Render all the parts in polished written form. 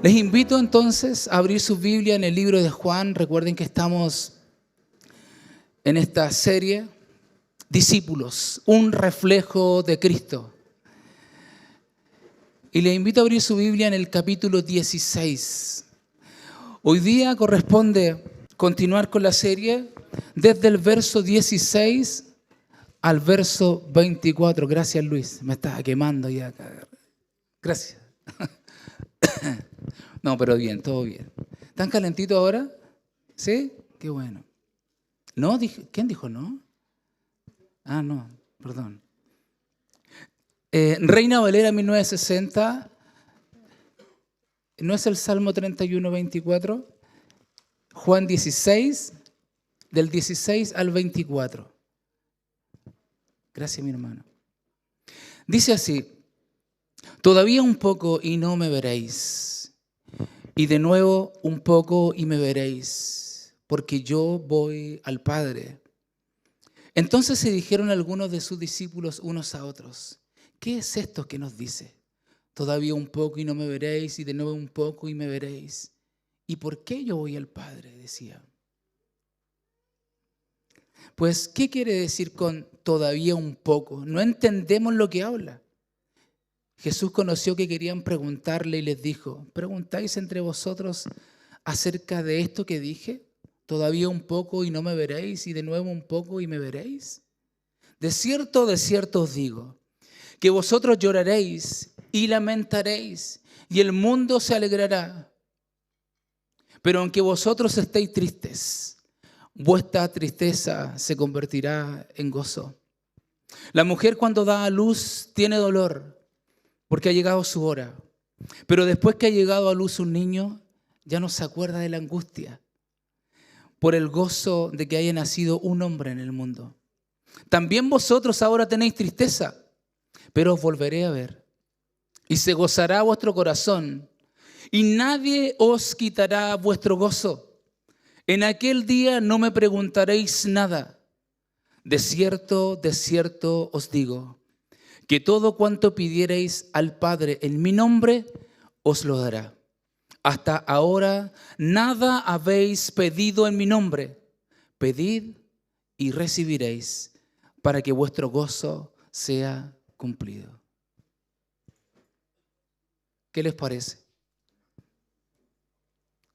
Les invito entonces a abrir su Biblia en el libro de Juan. Recuerden que estamos en esta serie, Discípulos, un reflejo de Cristo. Y les invito a abrir su Biblia en el capítulo 16. Hoy día corresponde continuar con la serie desde el verso 16 al verso 24. Gracias, Luis. Me estaba quemando ya. Gracias. No, pero bien, todo bien. ¿Están calentitos ahora? ¿Sí? Qué bueno. ¿No? ¿Quién dijo no? Ah, no, perdón. Reina Valera 1960, ¿no es el Salmo 31, 24? Juan 16, del 16 al 24. Gracias, mi hermano. Dice así: todavía un poco y no me veréis. Y de nuevo un poco y me veréis, porque yo voy al Padre. Entonces se dijeron algunos de sus discípulos unos a otros: ¿qué es esto que nos dice? Todavía un poco y no me veréis, y de nuevo un poco y me veréis. ¿Y por qué yo voy al Padre?, decía. Pues, ¿qué quiere decir con todavía un poco? No entendemos lo que habla. Jesús conoció que querían preguntarle y les dijo: ¿preguntáis entre vosotros acerca de esto que dije? Todavía un poco y no me veréis, y de nuevo un poco y me veréis. De cierto os digo, que vosotros lloraréis y lamentaréis, y el mundo se alegrará. Pero aunque vosotros estéis tristes, vuestra tristeza se convertirá en gozo. La mujer, cuando da a luz, tiene dolor, porque ha llegado su hora. Pero después que ha llegado a luz un niño, ya no se acuerda de la angustia, por el gozo de que haya nacido un hombre en el mundo. También vosotros ahora tenéis tristeza, pero os volveré a ver, y se gozará vuestro corazón, y nadie os quitará vuestro gozo. En aquel día no me preguntaréis nada. De cierto os digo, que todo cuanto pidiereis al Padre en mi nombre, os lo dará. Hasta ahora nada habéis pedido en mi nombre. Pedid y recibiréis, para que vuestro gozo sea cumplido. ¿Qué les parece?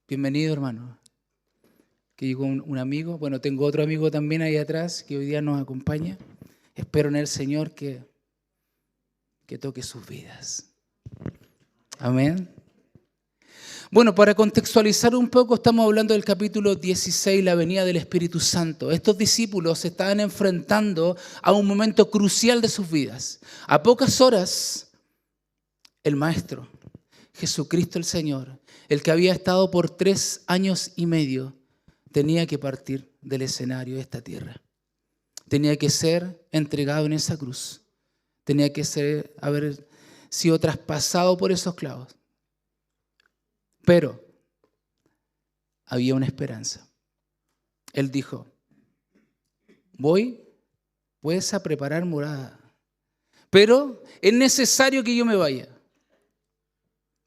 Bienvenido, hermano. Que llegó un amigo. Bueno, tengo otro amigo también ahí atrás que hoy día nos acompaña. Espero en el Señor que toque sus vidas. Amén. Bueno, para contextualizar un poco, estamos hablando del capítulo 16, la venida del Espíritu Santo. Estos discípulos se estaban enfrentando a un momento crucial de sus vidas. A pocas horas, el Maestro, Jesucristo el Señor, el que había estado por 3 años y medio, tenía que partir del escenario de esta tierra. Tenía que ser entregado en esa cruz. Tenía que haber sido traspasado por esos clavos. Pero había una esperanza. Él dijo: voy pues a preparar morada, pero es necesario que yo me vaya.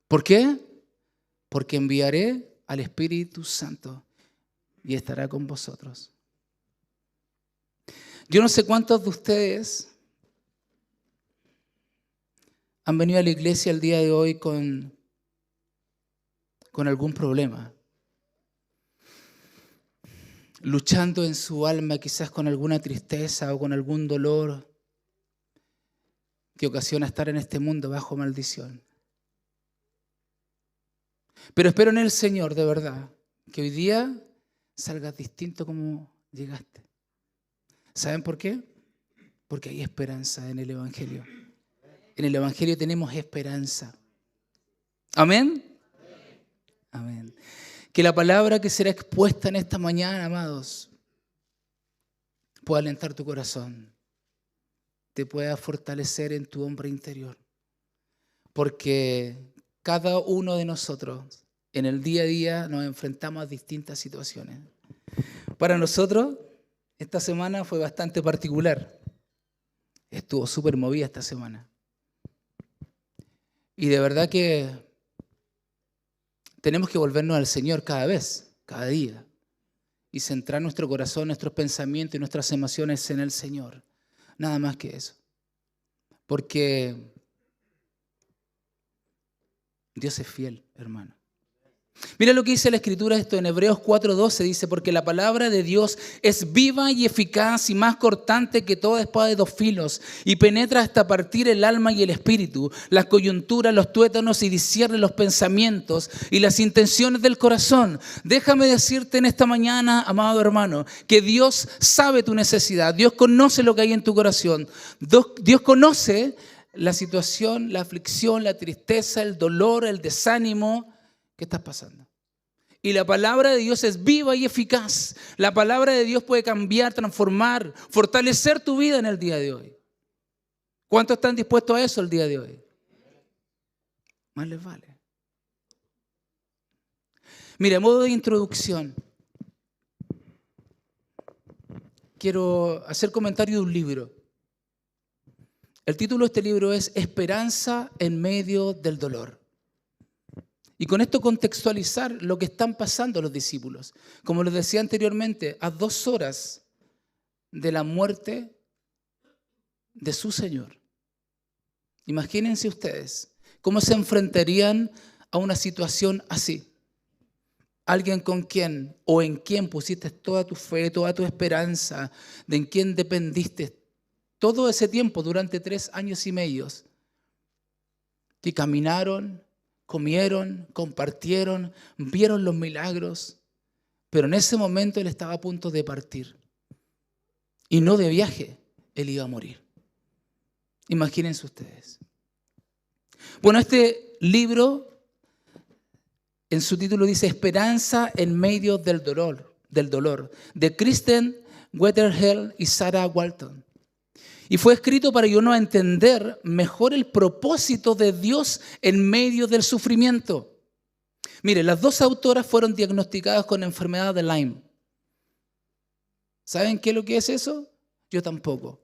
¿Por qué? Porque enviaré al Espíritu Santo y estará con vosotros. Yo no sé cuántos de ustedes han venido a la iglesia el día de hoy con algún problema, luchando en su alma quizás con alguna tristeza o con algún dolor que ocasiona estar en este mundo bajo maldición. Pero espero en el Señor, de verdad, que hoy día salgas distinto como llegaste. ¿Saben por qué? Porque hay esperanza en el Evangelio. En el Evangelio tenemos esperanza. ¿Amén? Amén. Que la palabra que será expuesta en esta mañana, amados, pueda alentar tu corazón, te pueda fortalecer en tu hombre interior. Porque cada uno de nosotros en el día a día nos enfrentamos a distintas situaciones. Para nosotros, esta semana fue bastante particular. Estuvo súper movida esta semana. Y de verdad que Tenemos que volvernos al Señor cada vez, cada día, y centrar nuestro corazón, nuestros pensamientos y nuestras emociones en el Señor. Nada más que eso. Porque Dios es fiel, hermano. Mira lo que dice la Escritura esto en Hebreos 4:12, dice, porque la palabra de Dios es viva y eficaz y más cortante que toda espada de dos filos y penetra hasta partir el alma y el espíritu, las coyunturas, los tuétanos y discierne los pensamientos y las intenciones del corazón. Déjame decirte en esta mañana, amado hermano, que Dios sabe tu necesidad, Dios conoce lo que hay en tu corazón, Dios conoce la situación, la aflicción, la tristeza, el dolor, el desánimo que estás pasando. Y la palabra de Dios es viva y eficaz. La palabra de Dios puede cambiar, transformar, fortalecer tu vida en el día de hoy. ¿Cuántos están dispuestos a eso el día de hoy? Más les vale. Mira, a modo de introducción, quiero hacer comentario de un libro. El título de este libro es Esperanza en medio del dolor. Y con esto contextualizar lo que están pasando los discípulos. Como les decía anteriormente, a 2 horas de la muerte de su Señor. Imagínense ustedes cómo se enfrentarían a una situación así. Alguien con quien o en quien pusiste toda tu fe, toda tu esperanza, de en quien dependiste todo ese tiempo durante 3 años y medio, que caminaron, comieron, compartieron, vieron los milagros, pero en ese momento él estaba a punto de partir. Y no de viaje, él iba a morir. Imagínense ustedes. Bueno, este libro, en su título dice Esperanza en medio del dolor, de Kristen Wetherhell y Sarah Walton. Y fue escrito para ayudarnos a entender mejor el propósito de Dios en medio del sufrimiento. Mire, las 2 autoras fueron diagnosticadas con enfermedad de Lyme. ¿Saben qué es lo que es eso? Yo tampoco.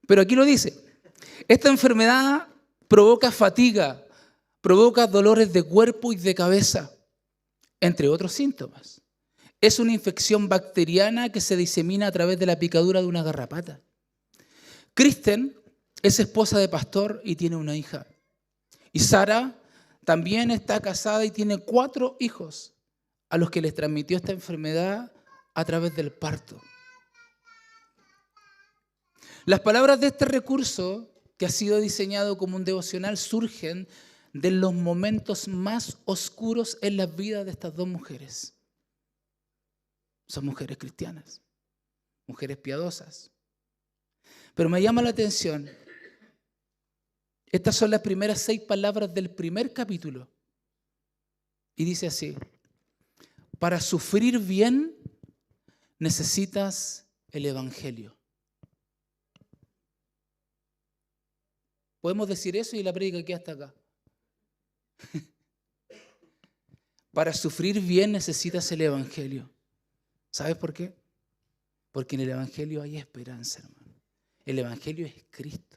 Pero aquí lo dice. Esta enfermedad provoca fatiga, provoca dolores de cuerpo y de cabeza, entre otros síntomas. Es una infección bacteriana que se disemina a través de la picadura de una garrapata. Kristen es esposa de pastor y tiene una hija. Y Sara también está casada y tiene 4 hijos a los que les transmitió esta enfermedad a través del parto. Las palabras de este recurso, que ha sido diseñado como un devocional, surgen de los momentos más oscuros en la vida de estas 2 mujeres. Son mujeres cristianas, mujeres piadosas. Pero me llama la atención, estas son las primeras 6 palabras del primer capítulo. Y dice así, para sufrir bien necesitas el Evangelio. Podemos decir eso y la prédica queda hasta acá. Para sufrir bien necesitas el Evangelio. ¿Sabes por qué? Porque en el Evangelio hay esperanza, hermano. El Evangelio es Cristo.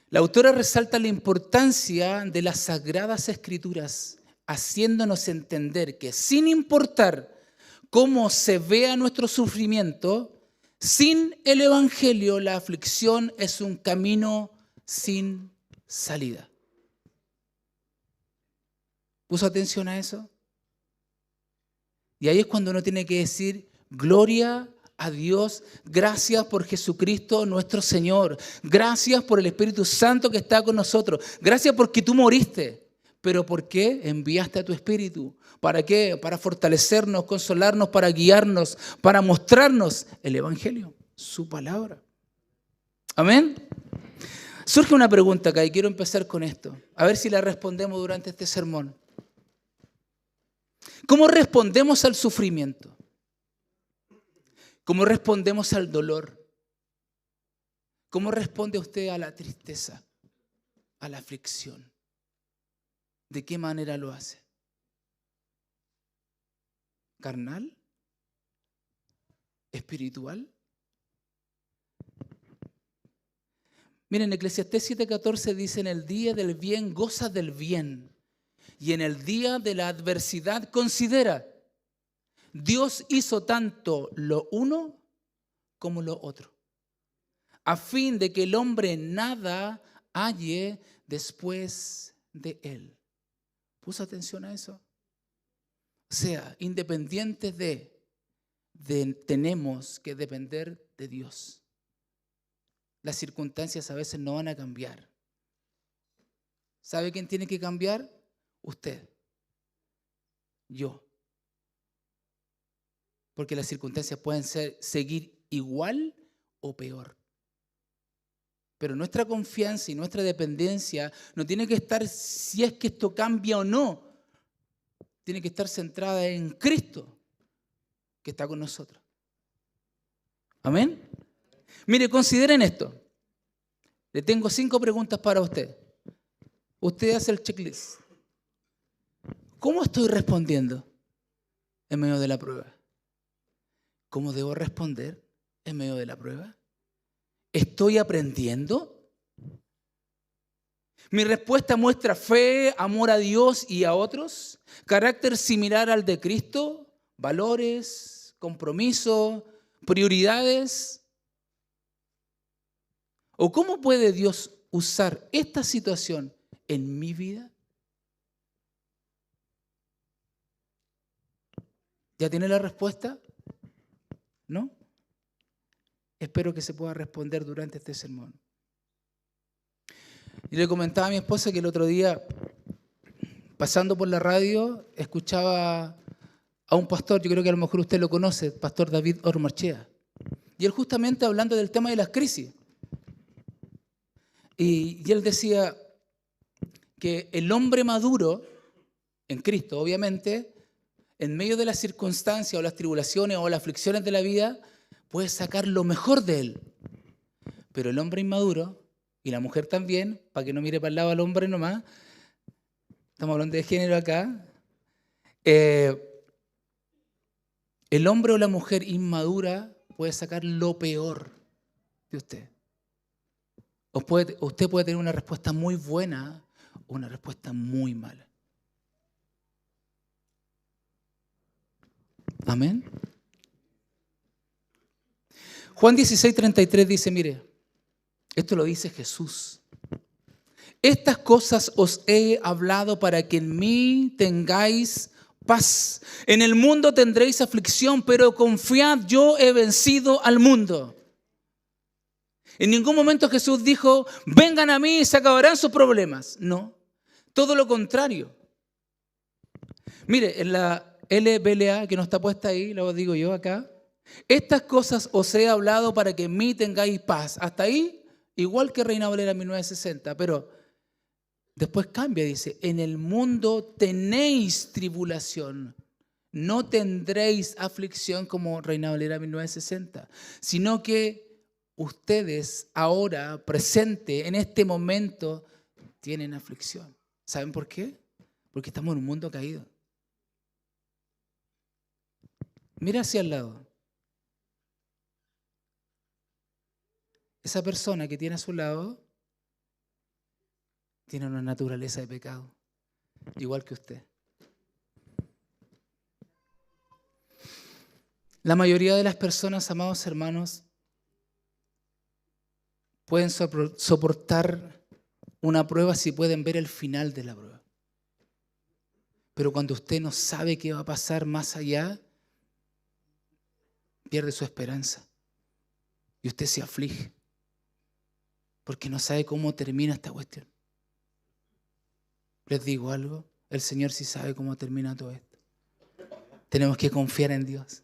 La autora resalta la importancia de las Sagradas Escrituras, haciéndonos entender que sin importar cómo se vea nuestro sufrimiento, sin el Evangelio la aflicción es un camino sin salida. ¿Puso atención a eso? Y ahí es cuando uno tiene que decir, gloria a Dios, gracias por Jesucristo nuestro Señor, gracias por el Espíritu Santo que está con nosotros, gracias porque tú moriste. ¿Pero por qué enviaste a tu Espíritu? ¿Para qué? Para fortalecernos, consolarnos, para guiarnos, para mostrarnos el Evangelio, su palabra. Amén. Surge una pregunta acá y quiero empezar con esto, a ver si la respondemos durante este sermón. ¿Cómo respondemos al sufrimiento? ¿Cómo respondemos al dolor? ¿Cómo responde usted a la tristeza, a la aflicción? ¿De qué manera lo hace? ¿Carnal? ¿Espiritual? Miren, Eclesiastés 7:14 dice, en el día del bien goza del bien, y en el día de la adversidad considera. Dios hizo tanto lo uno como lo otro, a fin de que el hombre nada halle después de él. ¿Puso atención a eso? O sea, independientes tenemos que depender de Dios. Las circunstancias a veces no van a cambiar. ¿Sabe quién tiene que cambiar? Usted. Yo. Porque las circunstancias pueden seguir igual o peor. Pero nuestra confianza y nuestra dependencia no tiene que estar si es que esto cambia o no. Tiene que estar centrada en Cristo, que está con nosotros. ¿Amén? Mire, consideren esto. Le tengo 5 preguntas para usted. Usted hace el checklist. ¿Cómo estoy respondiendo en medio de la prueba? ¿Cómo debo responder en medio de la prueba? ¿Estoy aprendiendo? ¿Mi respuesta muestra fe, amor a Dios y a otros? ¿Carácter similar al de Cristo? ¿Valores, compromiso, prioridades? ¿O cómo puede Dios usar esta situación en mi vida? ¿Ya tiene la respuesta? ¿No? Espero que se pueda responder durante este sermón. Y le comentaba a mi esposa que el otro día, pasando por la radio, escuchaba a un pastor, yo creo que a lo mejor usted lo conoce, pastor David Ormachea. Y él justamente hablando del tema de las crisis. Y él decía que el hombre maduro, en Cristo obviamente, en medio de las circunstancias o las tribulaciones o las aflicciones de la vida, puede sacar lo mejor de él. Pero el hombre inmaduro, y la mujer también, para que no mire para el lado al hombre nomás, estamos hablando de género acá, el hombre o la mujer inmadura puede sacar lo peor de usted. Usted puede tener una respuesta muy buena o una respuesta muy mala. Amén. Juan 16:33 dice, mire, esto lo dice Jesús. Estas cosas os he hablado para que en mí tengáis paz. En el mundo tendréis aflicción, pero confiad, yo he vencido al mundo. En ningún momento Jesús dijo, vengan a mí y se acabarán sus problemas. No, todo lo contrario. Mire, en la LBLA que no está puesta ahí, lo digo yo acá, estas cosas os he hablado para que en mí tengáis paz. Hasta ahí, igual que Reina Valera 1960, pero después cambia, dice, en el mundo tenéis tribulación, no tendréis aflicción como Reina Valera 1960, sino que ustedes ahora, presente, en este momento, tienen aflicción. ¿Saben por qué? Porque estamos en un mundo caído. Mira hacia el lado. Esa persona que tiene a su lado tiene una naturaleza de pecado, igual que usted. La mayoría de las personas, amados hermanos, pueden soportar una prueba si pueden ver el final de la prueba. Pero cuando usted no sabe qué va a pasar más allá, pierde su esperanza y usted se aflige porque no sabe cómo termina esta cuestión. Les digo algo, el Señor sí sabe cómo termina todo esto. Tenemos que confiar en Dios.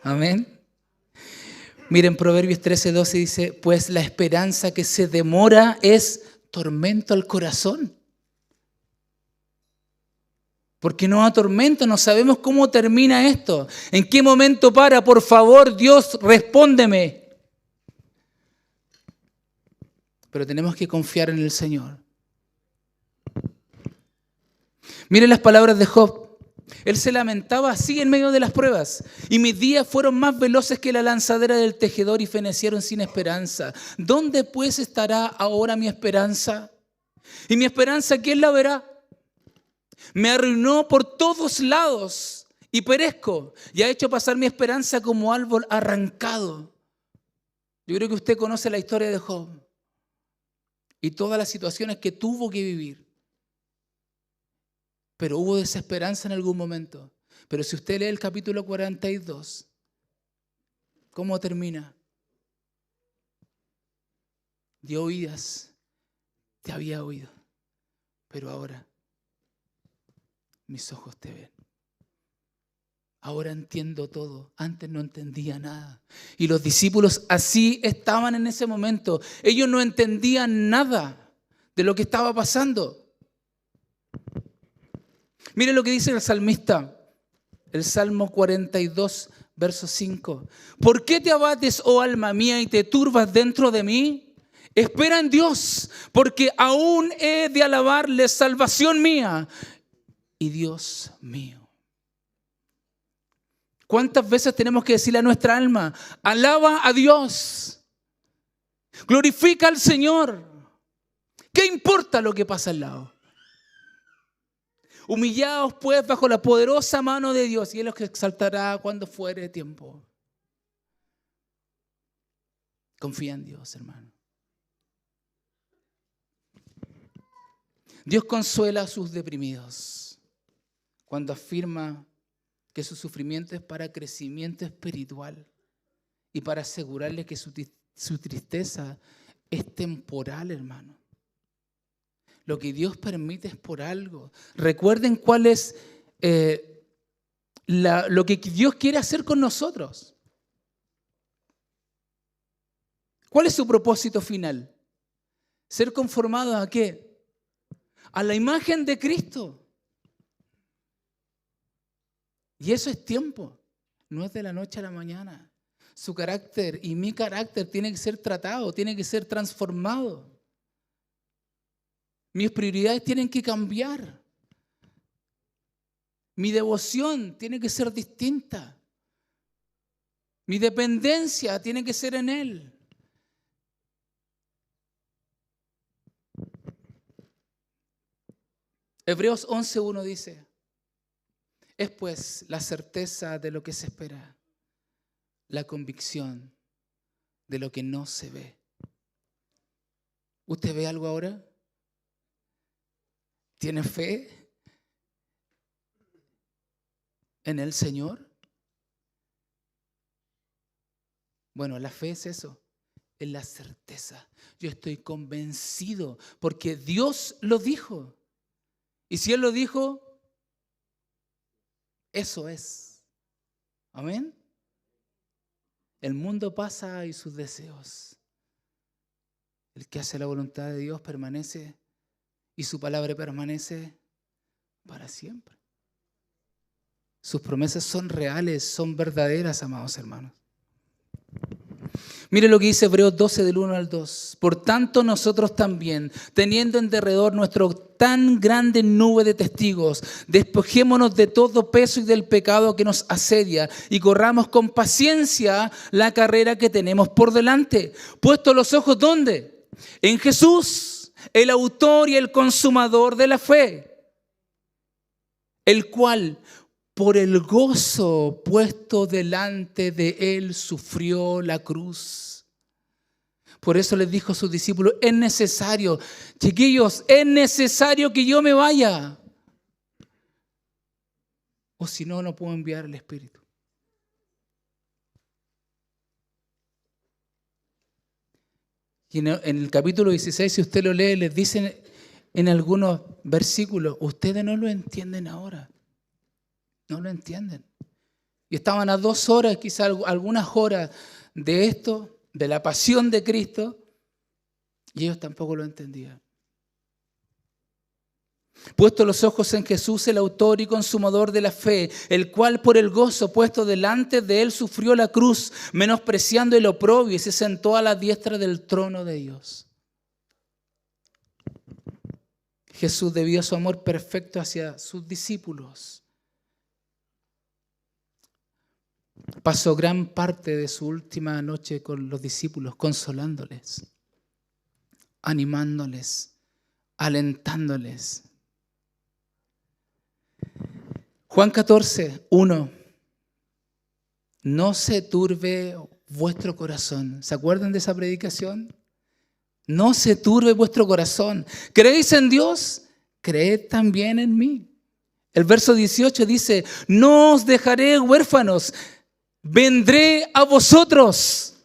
Amén. Miren, Proverbios 13:12 dice, pues la esperanza que se demora es tormento al corazón. Porque nos atormenta, no sabemos cómo termina esto. ¿En qué momento para? Por favor, Dios, respóndeme. Pero tenemos que confiar en el Señor. Miren las palabras de Job Él se lamentaba así en medio de las pruebas. Y mis días fueron más veloces que la lanzadera del tejedor y fenecieron sin esperanza. ¿Dónde pues estará ahora mi esperanza? ¿Y mi esperanza quién la verá? Me arruinó por todos lados y perezco. Y ha hecho pasar mi esperanza como árbol arrancado. Yo creo que usted conoce la historia de Job y todas las situaciones que tuvo que vivir. Pero hubo desesperanza en algún momento. Pero si usted lee el capítulo 42, ¿cómo termina? Dio oídas, te había oído, pero ahora mis ojos te ven. Ahora entiendo todo. Antes no entendía nada. Y los discípulos así estaban en ese momento. Ellos no entendían nada de lo que estaba pasando. Mire lo que dice el salmista, el Salmo 42, verso 5. ¿Por qué te abates, oh alma mía, y te turbas dentro de mí? Espera en Dios, porque aún he de alabarle, salvación mía y Dios mío. ¿Cuántas veces tenemos que decirle a nuestra alma, alaba a Dios, glorifica al Señor? ¿Qué importa lo que pasa al lado? Humillaos pues bajo la poderosa mano de Dios y Él os exaltará cuando fuere tiempo. Confía en Dios, hermano. Dios consuela a sus deprimidos cuando afirma que su sufrimiento es para crecimiento espiritual y para asegurarle que su tristeza es temporal, hermano. Lo que Dios permite es por algo. Recuerden cuál es lo que Dios quiere hacer con nosotros. ¿Cuál es su propósito final? ¿Ser conformados a qué? A la imagen de Cristo. Y eso es tiempo. No es de la noche a la mañana. Su carácter y mi carácter tiene que ser tratado, tiene que ser transformado. Mis prioridades tienen que cambiar. Mi devoción tiene que ser distinta. Mi dependencia tiene que ser en Él. Hebreos 11:1 dice, es pues la certeza de lo que se espera, la convicción de lo que no se ve. ¿Usted ve algo ahora? ¿Tiene fe en el Señor? Bueno, la fe es eso, es la certeza. Yo estoy convencido porque Dios lo dijo. Y si Él lo dijo, eso es. Amén. El mundo pasa y sus deseos. El que hace la voluntad de Dios permanece y su palabra permanece para siempre. Sus promesas son reales, son verdaderas, amados hermanos. Mire lo que dice Hebreos 12 del 1 al 2. Por tanto nosotros también, teniendo en derredor nuestra tan grande nube de testigos, despojémonos de todo peso y del pecado que nos asedia y corramos con paciencia la carrera que tenemos por delante. Puesto los ojos, ¿dónde? En Jesús, el autor y el consumador de la fe, el cual por el gozo puesto delante de Él sufrió la cruz. Por eso les dijo a sus discípulos, es necesario, chiquillos, es necesario que yo me vaya. O si no, no puedo enviar el Espíritu. Y en el capítulo 16, si usted lo lee, les dicen en algunos versículos, ustedes no lo entienden ahora. No lo entienden. Y estaban a 2 horas, quizás algunas horas de esto, de la pasión de Cristo, y ellos tampoco lo entendían. Puesto los ojos en Jesús, el autor y consumador de la fe, el cual por el gozo puesto delante de Él sufrió la cruz, menospreciando el oprobio, y se sentó a la diestra del trono de Dios. Jesús, debido a su amor perfecto hacia sus discípulos, pasó gran parte de su última noche con los discípulos, consolándoles, animándoles, alentándoles. Juan 14, 1. No se turbe vuestro corazón. ¿Se acuerdan de esa predicación? No se turbe vuestro corazón. ¿Creéis en Dios? Creed también en mí. El verso 18 dice, no os dejaré huérfanos, vendré a vosotros.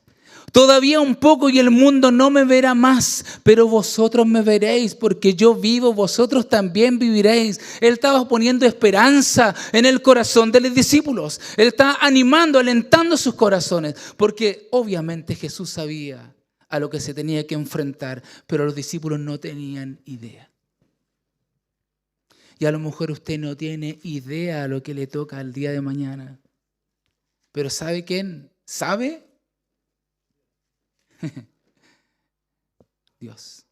Todavía un poco y el mundo no me verá más, pero vosotros me veréis, porque yo vivo, vosotros también viviréis. Él estaba poniendo esperanza en el corazón de los discípulos. Él estaba animando, alentando sus corazones, porque obviamente Jesús sabía a lo que se tenía que enfrentar, pero los discípulos no tenían idea. Y a lo mejor usted no tiene idea a lo que le toca el día de mañana. Pero ¿sabe quién? ¿Sabe? Dios.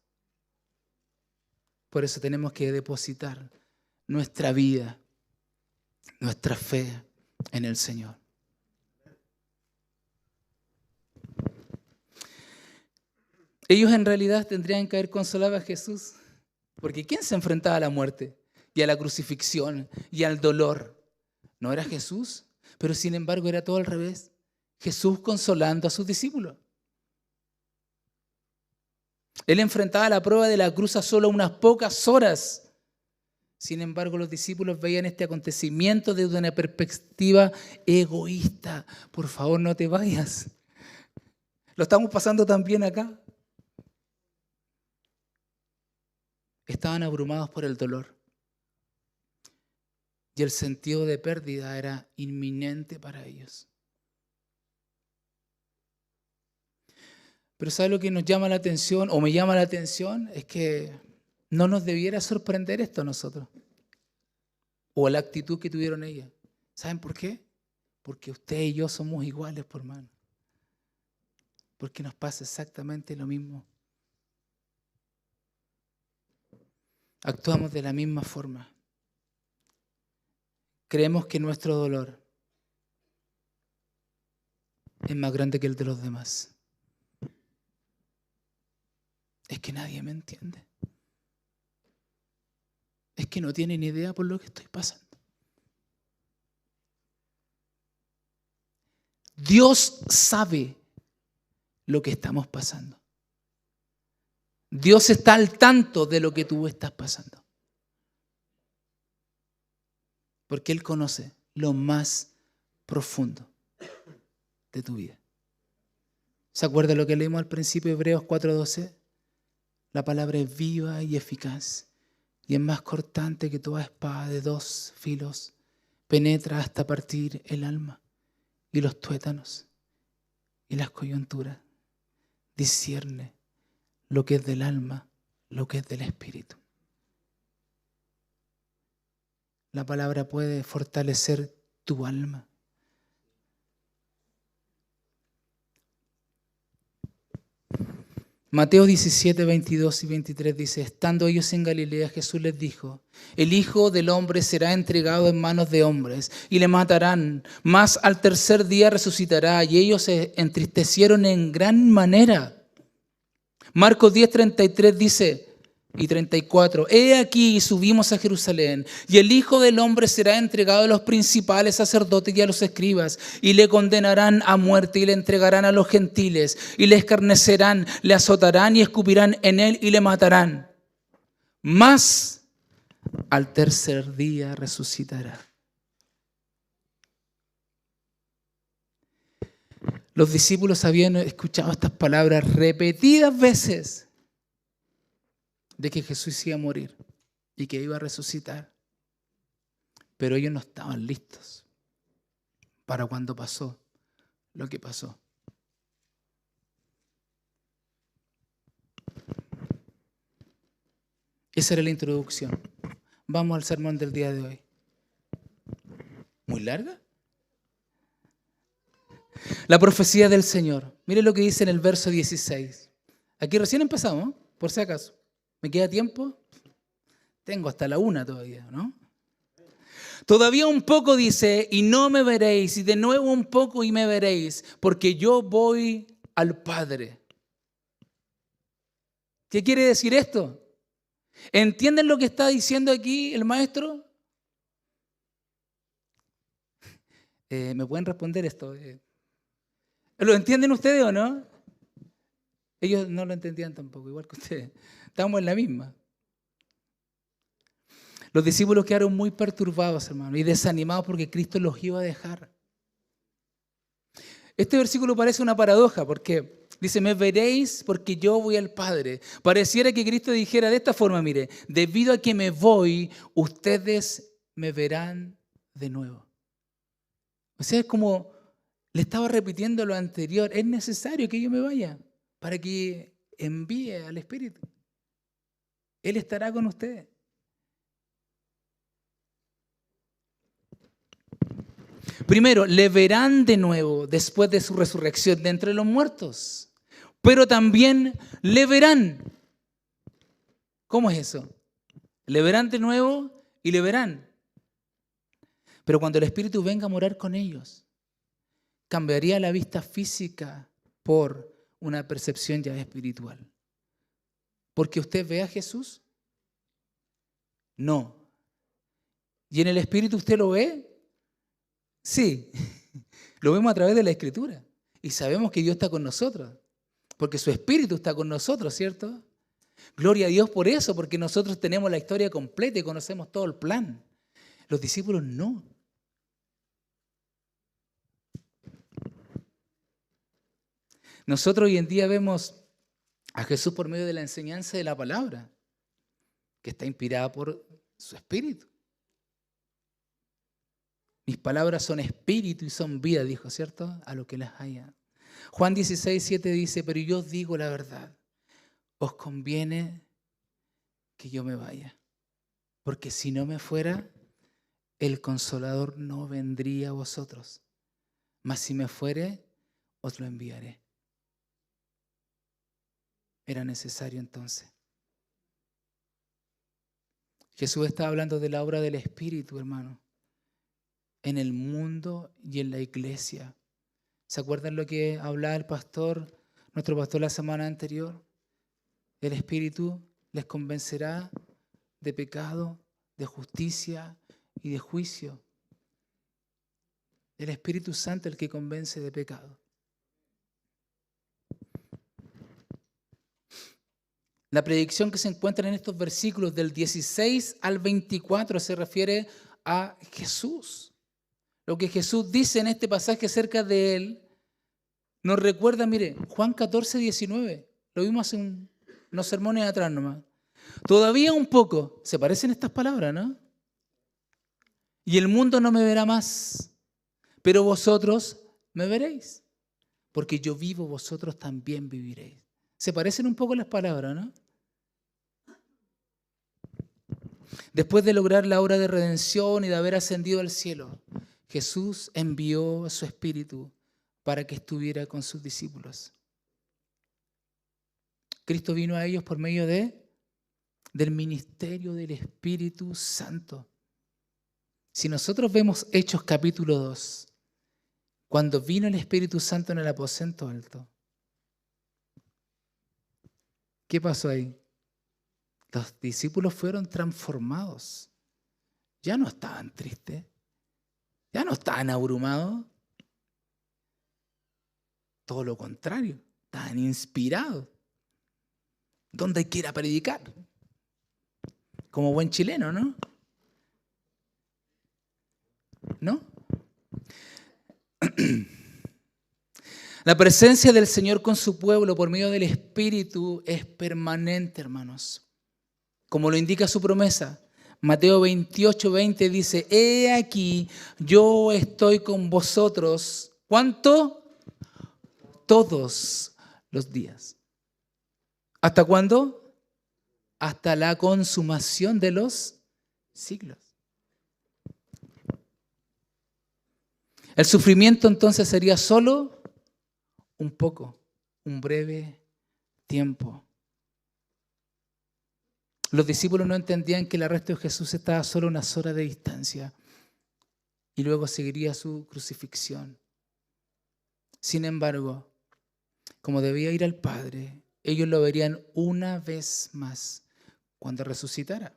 Por eso tenemos que depositar nuestra vida, nuestra fe en el Señor. Ellos en realidad tendrían que haber consolado a Jesús, porque ¿quién se enfrentaba a la muerte y a la crucifixión y al dolor? ¿No era Jesús? Pero sin embargo era todo al revés. Jesús consolando a sus discípulos. Él enfrentaba la prueba de la cruz a solo unas pocas horas. Sin embargo, los discípulos veían este acontecimiento desde una perspectiva egoísta. Por favor, no te vayas. Lo estamos pasando también acá. Estaban abrumados por el dolor. Y el sentido de pérdida era inminente para ellos. Pero ¿sabe lo que nos llama la atención, o me llama la atención? Es que no nos debiera sorprender esto a nosotros. O la actitud que tuvieron ellos. ¿Saben por qué? Porque usted y yo somos iguales, por hermano. Porque nos pasa exactamente lo mismo. Actuamos de la misma forma. Creemos que nuestro dolor es más grande que el de los demás. Es que nadie me entiende. Es que no tienen idea por lo que estoy pasando. Dios sabe lo que estamos pasando. Dios está al tanto de lo que tú estás pasando. Porque Él conoce lo más profundo de tu vida. ¿Se acuerda lo que leímos al principio de Hebreos 4:12? La palabra es viva y eficaz y es más cortante que toda espada de 2 filos. Penetra hasta partir el alma y los tuétanos y las coyunturas. Discierne lo que es del alma, lo que es del espíritu. La palabra puede fortalecer tu alma. Mateo 17, 22 y 23 dice, estando ellos en Galilea, Jesús les dijo, el Hijo del Hombre será entregado en manos de hombres y le matarán, mas al tercer día resucitará. Y ellos se entristecieron en gran manera. Marcos 10, 33 dice, y 34, he aquí subimos a Jerusalén, y el Hijo del Hombre será entregado a los principales sacerdotes y a los escribas, y le condenarán a muerte y le entregarán a los gentiles, y le escarnecerán, le azotarán y escupirán en él y le matarán. Mas al tercer día resucitará. Los discípulos habían escuchado estas palabras repetidas veces de que Jesús iba a morir y que iba a resucitar. Pero ellos no estaban listos para cuando pasó lo que pasó. Esa era la introducción. Vamos al sermón del día de hoy. ¿Muy larga? La profecía del Señor. Mire lo que dice en el verso 16. Aquí recién empezamos, por si acaso. ¿Me queda tiempo? Tengo hasta la 1 todavía, ¿no? Todavía un poco dice, y no me veréis, y de nuevo un poco y me veréis, porque yo voy al Padre. ¿Qué quiere decir esto? ¿Entienden lo que está diciendo aquí el maestro? ¿Me pueden responder esto? ¿Lo entienden ustedes o no? Ellos no lo entendían tampoco, igual que ustedes. Estamos en la misma. Los discípulos quedaron muy perturbados, hermano, y desanimados porque Cristo los iba a dejar. Este versículo parece una paradoja porque dice, me veréis porque yo voy al Padre. Pareciera que Cristo dijera de esta forma, mire, debido a que me voy, ustedes me verán de nuevo. O sea, es como le estaba repitiendo lo anterior, es necesario que yo me vaya para que envíe al Espíritu. Él estará con ustedes. Primero, le verán de nuevo después de su resurrección de entre los muertos, pero también le verán. ¿Cómo es eso? Le verán de nuevo y le verán. Pero cuando el Espíritu venga a morar con ellos, cambiaría la vista física por una percepción ya espiritual. ¿Porque usted ve a Jesús? No. ¿Y en el Espíritu usted lo ve? Sí. Lo vemos a través de la Escritura. Y sabemos que Dios está con nosotros. Porque su Espíritu está con nosotros, ¿cierto? Gloria a Dios por eso, porque nosotros tenemos la historia completa y conocemos todo el plan. Los discípulos no. Nosotros hoy en día vemos a Jesús por medio de la enseñanza de la palabra, que está inspirada por su Espíritu. Mis palabras son espíritu y son vida, dijo, ¿cierto? A lo que las haya. Juan 16:7 dice, pero yo os digo la verdad, os conviene que yo me vaya, porque si no me fuera, el Consolador no vendría a vosotros, mas si me fuere, os lo enviaré. Era necesario entonces. Jesús estaba hablando de la obra del Espíritu, hermano, en el mundo y en la iglesia. ¿Se acuerdan lo que hablaba el pastor, nuestro pastor la semana anterior? El Espíritu les convencerá de pecado, de justicia y de juicio. El Espíritu Santo es el que convence de pecado. La predicción que se encuentra en estos versículos del 16 al 24 se refiere a Jesús. Lo que Jesús dice en este pasaje acerca de Él nos recuerda, mire, Juan 14:19. Lo vimos hace unos sermones atrás nomás. Todavía un poco, se parecen estas palabras, ¿no? Y el mundo no me verá más, pero vosotros me veréis. Porque yo vivo, vosotros también viviréis. Se parecen un poco las palabras, ¿no? Después de lograr la obra de redención y de haber ascendido al cielo, Jesús envió a su Espíritu para que estuviera con sus discípulos. Cristo vino a ellos por medio del ministerio del Espíritu Santo. Si nosotros vemos Hechos capítulo 2, cuando vino el Espíritu Santo en el aposento alto, ¿qué pasó ahí? Los discípulos fueron transformados. Ya no estaban tristes, ya no estaban abrumados. Todo lo contrario, estaban inspirados. ¿Dónde hay que ir a predicar? Como buen chileno, ¿no? ¿No? La presencia del Señor con su pueblo por medio del Espíritu es permanente, hermanos. Como lo indica su promesa. Mateo 28:20 dice, he aquí, yo estoy con vosotros. ¿Cuánto? Todos los días. ¿Hasta cuándo? Hasta la consumación de los siglos. El sufrimiento entonces sería solo un poco, un breve tiempo. Los discípulos no entendían que el arresto de Jesús estaba solo a unas horas de distancia. y luego seguiría su crucifixión. Sin embargo, como debía ir al Padre, ellos lo verían una vez más cuando resucitara.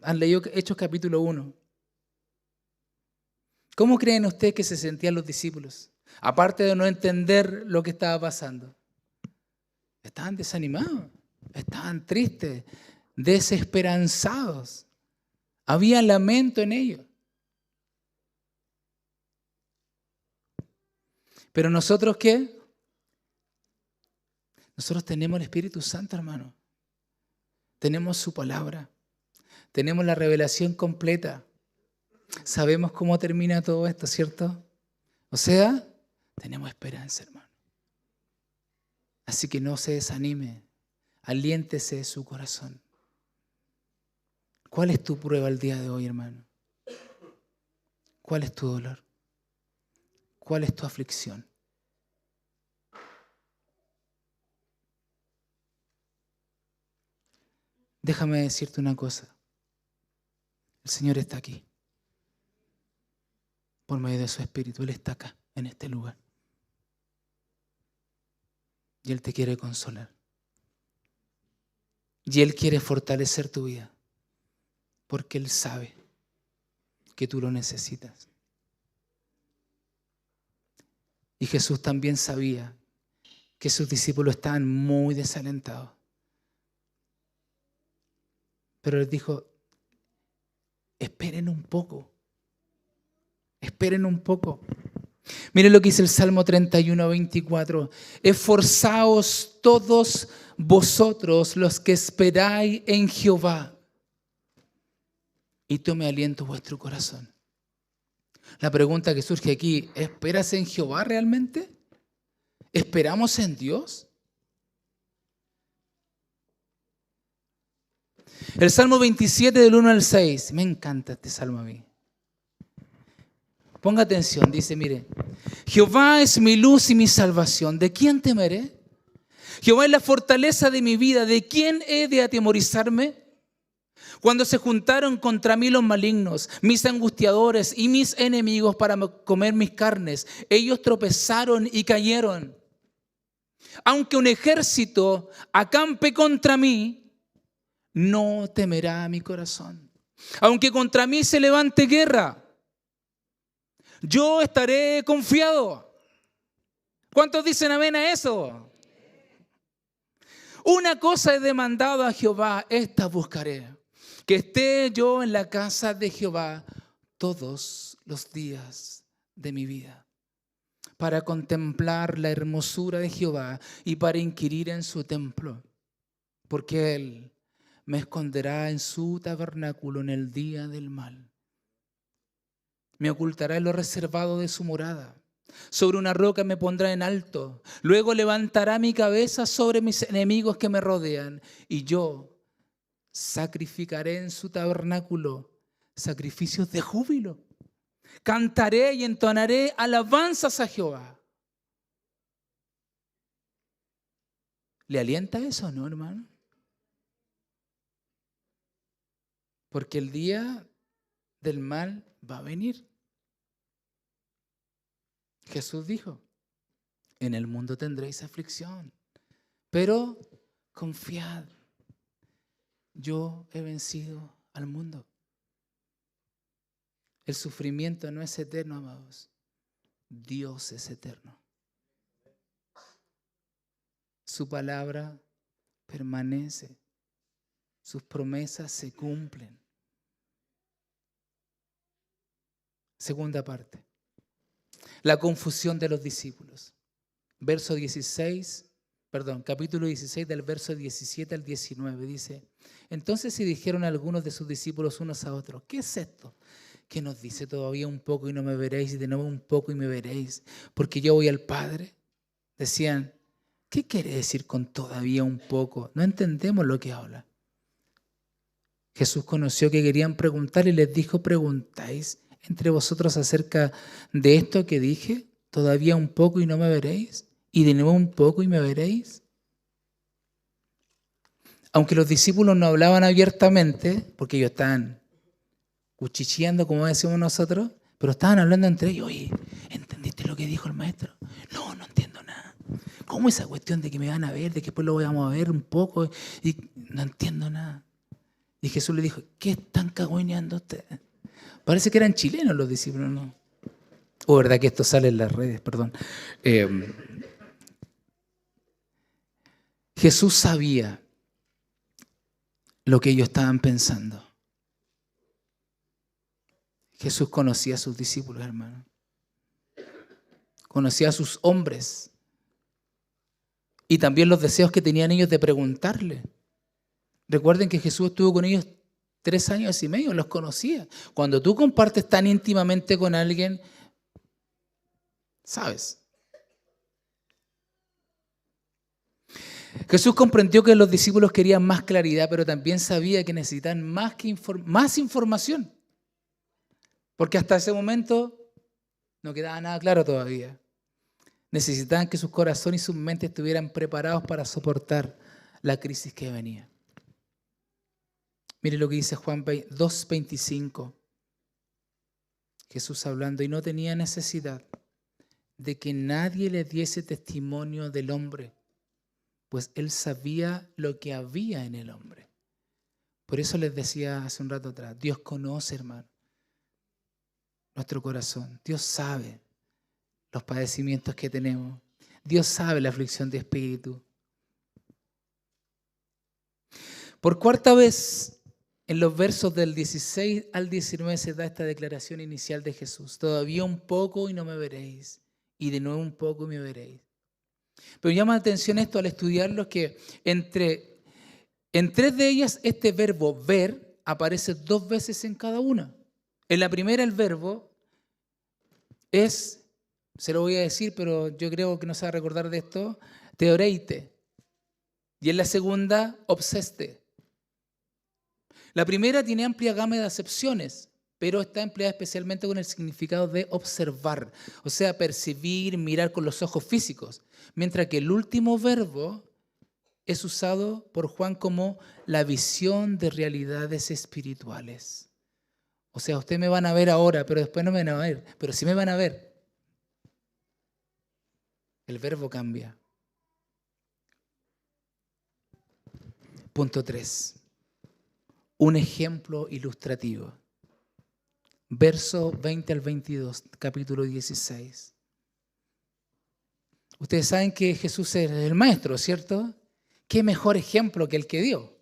¿Han leído Hechos capítulo 1? ¿Cómo creen ustedes que se sentían los discípulos? Aparte de no entender lo que estaba pasando. Estaban desanimados, estaban tristes, desesperanzados. Había lamento en ellos. Pero nosotros, ¿qué? Nosotros tenemos el Espíritu Santo, hermano. Tenemos su palabra. Tenemos la revelación completa. Sabemos cómo termina todo esto, ¿cierto? O sea, tenemos esperanza, hermano. Así que no se desanime. Aliéntese de su corazón. ¿Cuál es tu prueba el día de hoy, hermano? ¿Cuál es tu dolor? ¿Cuál es tu aflicción? Déjame decirte una cosa. El Señor está aquí. Por medio de su Espíritu. Él está acá, en este lugar. Y Él te quiere consolar. Y Él quiere fortalecer tu vida. Porque Él sabe que tú lo necesitas. Y Jesús también sabía que sus discípulos estaban muy desalentados. Pero les dijo, esperen un poco. Esperen un poco. Miren lo que dice el Salmo 31, 24. Esforzaos todos vosotros los que esperáis en Jehová, y tome aliento vuestro corazón. La pregunta que surge aquí, ¿esperas en Jehová realmente? ¿Esperamos en Dios? El Salmo 27 del 1 al 6. Me encanta este salmo a mí. Ponga atención, dice, mire. Jehová es mi luz y mi salvación. ¿De quién temeré? Jehová es la fortaleza de mi vida. ¿De quién he de atemorizarme? Cuando se juntaron contra mí los malignos, mis angustiadores y mis enemigos para comer mis carnes, ellos tropezaron y cayeron. Aunque un ejército acampe contra mí, no temerá mi corazón. Aunque contra mí se levante guerra, yo estaré confiado. ¿Cuántos dicen amén a eso? Una cosa he demandado a Jehová, esta buscaré, que esté yo en la casa de Jehová todos los días de mi vida, para contemplar la hermosura de Jehová y para inquirir en su templo, porque Él me esconderá en su tabernáculo en el día del mal. Me ocultará en lo reservado de su morada. Sobre una roca me pondrá en alto. Luego levantará mi cabeza sobre mis enemigos que me rodean. Y yo sacrificaré en su tabernáculo sacrificios de júbilo. Cantaré y entonaré alabanzas a Jehová. ¿Le alienta eso, no, hermano? Porque el día del mal va a venir. Jesús dijo, en el mundo tendréis aflicción, pero confiad, yo he vencido al mundo. El sufrimiento no es eterno, amados. Dios es eterno. Su palabra permanece. Sus promesas se cumplen. Segunda parte. La confusión de los discípulos. Capítulo 16 del verso 17 al 19 dice, entonces se dijeron algunos de sus discípulos unos a otros, ¿qué es esto? Que nos dice todavía un poco y no me veréis, y de nuevo un poco y me veréis, porque yo voy al Padre. Decían, ¿qué quiere decir con todavía un poco? No entendemos lo que habla. Jesús conoció que querían preguntar y les dijo, ¿preguntáis entre vosotros acerca de esto que dije? ¿Todavía un poco y no me veréis? ¿Y de nuevo un poco y me veréis? Aunque los discípulos no hablaban abiertamente, porque ellos estaban cuchicheando, como decimos nosotros, pero estaban hablando entre ellos. Oye, ¿entendiste lo que dijo el maestro? No, no entiendo nada. ¿Cómo esa cuestión de que me van a ver, de que después lo vamos a ver un poco? Y no entiendo nada. Y Jesús le dijo, ¿qué están cagüeñando ustedes? Parece que eran chilenos los discípulos, ¿no? O verdad que esto sale en las redes, perdón. Jesús sabía lo que ellos estaban pensando. Jesús conocía a sus discípulos, hermano. Conocía a sus hombres. Y también los deseos que tenían ellos de preguntarle. Recuerden que Jesús estuvo con ellos 3 años y medio, los conocía. Cuando tú compartes tan íntimamente con alguien, sabes. Jesús comprendió que los discípulos querían más claridad, pero también sabía que necesitaban más información. Porque hasta ese momento no quedaba nada claro todavía. Necesitaban que sus corazones y sus mentes estuvieran preparados para soportar la crisis que venía. Mire lo que dice Juan 2:25. Jesús hablando, y no tenía necesidad de que nadie le diese testimonio del hombre, pues él sabía lo que había en el hombre. Por eso les decía hace un rato atrás, Dios conoce, hermano, nuestro corazón. Dios sabe los padecimientos que tenemos. Dios sabe la aflicción de espíritu. Por cuarta vez, en los versos del 16 al 19 se da esta declaración inicial de Jesús. Todavía un poco y no me veréis, y de nuevo un poco y me veréis. Pero llama la atención esto al estudiarlo, que en 3 de ellas este verbo ver aparece 2 veces en cada una. En la primera el verbo es, se lo voy a decir, pero yo creo que no se va a recordar de esto, theoreite. Y en la segunda, obseste. La primera tiene amplia gama de acepciones, pero está empleada especialmente con el significado de observar, o sea, percibir, mirar con los ojos físicos, mientras que el último verbo es usado por Juan como la visión de realidades espirituales. O sea, ustedes me van a ver ahora, pero después no me van a ver, pero sí me van a ver. El verbo cambia. Punto 3. Un ejemplo ilustrativo. Verso 20 al 22, capítulo 16. Ustedes saben que Jesús es el maestro, ¿cierto? ¿Qué mejor ejemplo que el que dio?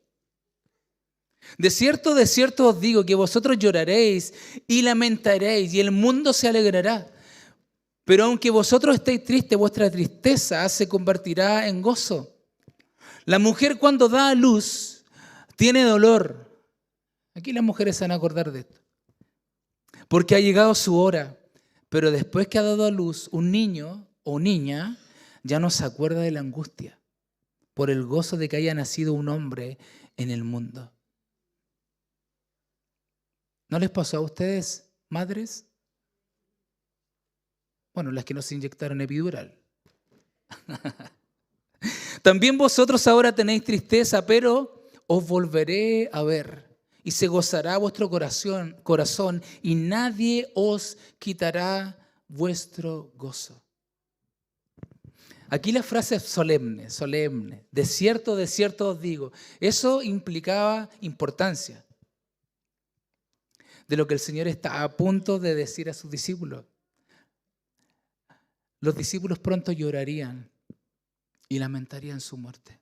De cierto os digo que vosotros lloraréis y lamentaréis y el mundo se alegrará. Pero aunque vosotros estéis tristes, vuestra tristeza se convertirá en gozo. La mujer cuando da a luz tiene dolor. Aquí las mujeres se van a acordar de esto. Porque ha llegado su hora. Pero después que ha dado a luz un niño o niña, ya no se acuerda de la angustia por el gozo de que haya nacido un hombre en el mundo. ¿No les pasó a ustedes, madres? Bueno, las que no se inyectaron epidural. También vosotros ahora tenéis tristeza, pero os volveré a ver. Y se gozará vuestro corazón y nadie os quitará vuestro gozo. Aquí la frase es solemne, solemne. De cierto os digo. Eso implicaba importancia de lo que el Señor está a punto de decir a sus discípulos. Los discípulos pronto llorarían y lamentarían su muerte.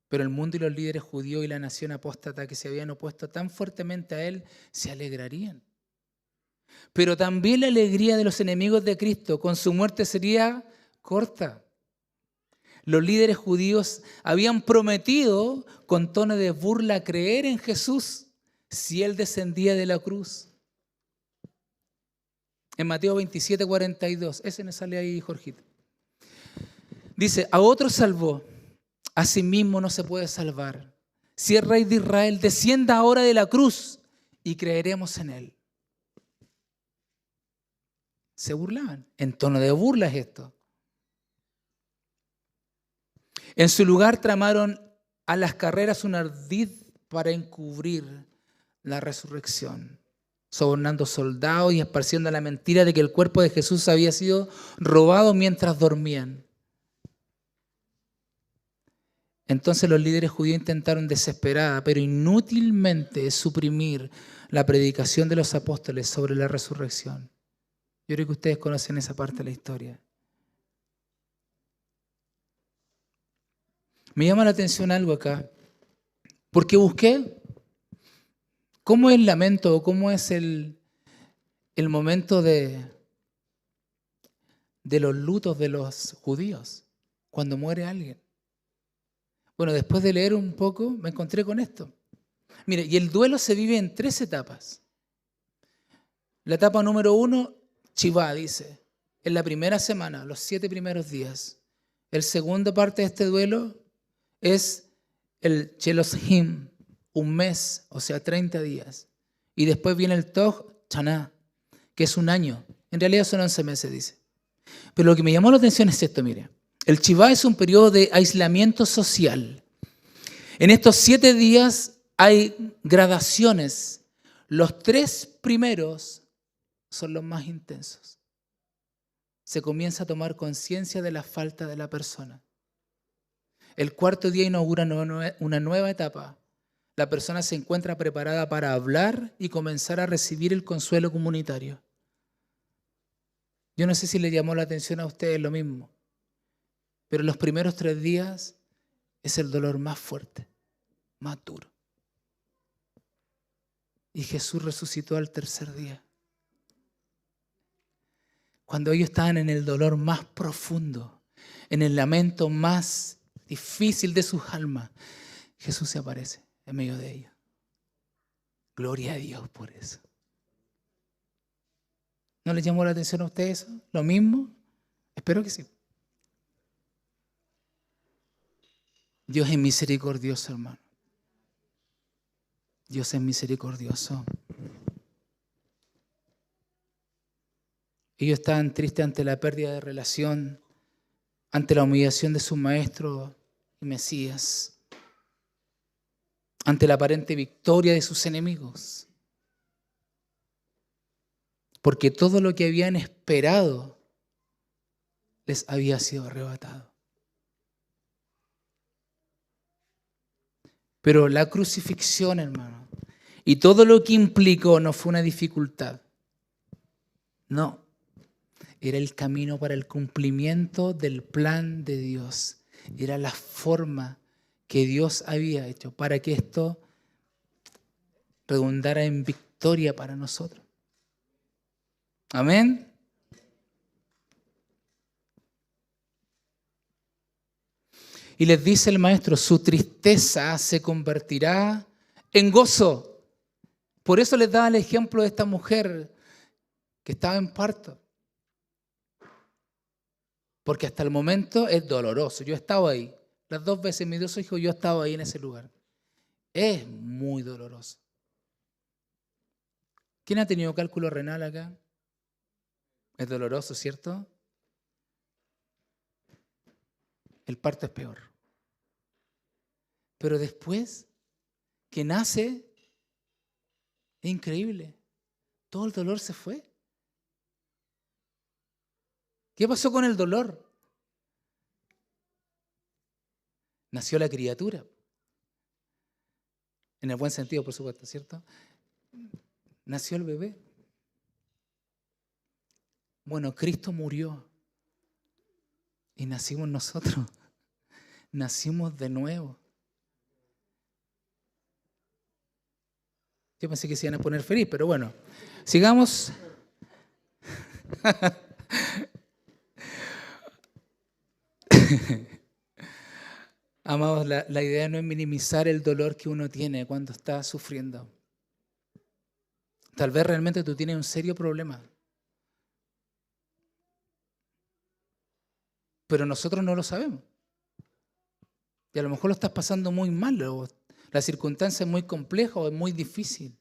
Pero el mundo y los líderes judíos y la nación apóstata que se habían opuesto tan fuertemente a él se alegrarían. Pero también la alegría de los enemigos de Cristo con su muerte sería corta. Los líderes judíos habían prometido con tono de burla creer en Jesús si él descendía de la cruz. En Mateo 27:42, ese me sale ahí, Jorgito. Dice, a otros salvó. Asimismo no se puede salvar. Si es Rey de Israel, descienda ahora de la cruz y creeremos en él. Se burlaban. En tono de burla es esto. En su lugar tramaron a las carreras un ardid para encubrir la resurrección, sobornando soldados y esparciendo la mentira de que el cuerpo de Jesús había sido robado mientras dormían. Entonces los líderes judíos intentaron desesperada, pero inútilmente, suprimir la predicación de los apóstoles sobre la resurrección. Yo creo que ustedes conocen esa parte de la historia. Me llama la atención algo acá, porque busqué cómo es el lamento o cómo es el momento de los lutos de los judíos cuando muere alguien. Bueno, después de leer un poco me encontré con esto. Mire, y el duelo se vive en 3 etapas. La etapa número 1, Shivá, dice, en la primera semana, los 7 primeros días. El segunda parte de este duelo es el Sheloshim, un mes, o sea, 30 días. Y después viene el Toj Chaná, que es un año. En realidad son 11 meses, dice. Pero lo que me llamó la atención es esto, mire. El Shivá es un periodo de aislamiento social. En estos 7 días hay gradaciones. Los 3 primeros son los más intensos. Se comienza a tomar conciencia de la falta de la persona. El 4.º día inaugura una nueva etapa. La persona se encuentra preparada para hablar y comenzar a recibir el consuelo comunitario. Yo no sé si le llamó la atención a ustedes lo mismo, pero los primeros 3 días es el dolor más fuerte, más duro. Y Jesús resucitó al 3.er día. Cuando ellos estaban en el dolor más profundo, en el lamento más difícil de sus almas, Jesús se aparece en medio de ellos. Gloria a Dios por eso. ¿No les llamó la atención a ustedes eso? ¿Lo mismo? Espero que sí. Dios es misericordioso, hermano. Dios es misericordioso. Ellos estaban tristes ante la pérdida de relación, ante la humillación de su maestro y Mesías, ante la aparente victoria de sus enemigos. Porque todo lo que habían esperado les había sido arrebatado. Pero la crucifixión, hermano, y todo lo que implicó no fue una dificultad. No, era el camino para el cumplimiento del plan de Dios. Era la forma que Dios había hecho para que esto redundara en victoria para nosotros. Amén. Y les dice el maestro, su tristeza se convertirá en gozo. Por eso les daba el ejemplo de esta mujer que estaba en parto. Porque hasta el momento es doloroso. Yo he estado ahí. Las 2 veces mis 2 hijos, yo he estado ahí en ese lugar. Es muy doloroso. ¿Quién ha tenido cálculo renal acá? Es doloroso, ¿cierto? El parto es peor. Pero después que nace, es increíble. Todo el dolor se fue. ¿Qué pasó con el dolor? Nació la criatura. En el buen sentido, por supuesto, ¿cierto? Nació el bebé. Bueno, Cristo murió y nacimos nosotros. Nacimos de nuevo. Yo pensé que se iban a poner feliz, pero bueno, sigamos. Amados, la idea no es minimizar el dolor que uno tiene cuando está sufriendo. Tal vez realmente tú tienes un serio problema. Pero nosotros no lo sabemos. Y a lo mejor lo estás pasando muy mal, o la circunstancia es muy compleja o es muy difícil.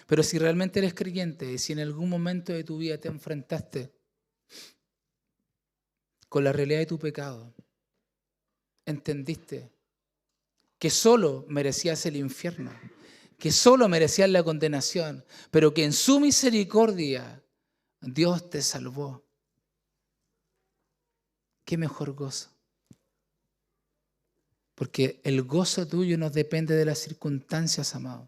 Pero si realmente eres creyente, si en algún momento de tu vida te enfrentaste con la realidad de tu pecado. Entendiste que solo merecías el infierno, que solo merecías la condenación, pero que en su misericordia Dios te salvó. ¿Qué mejor gozo? Porque el gozo tuyo no depende de las circunstancias, amado.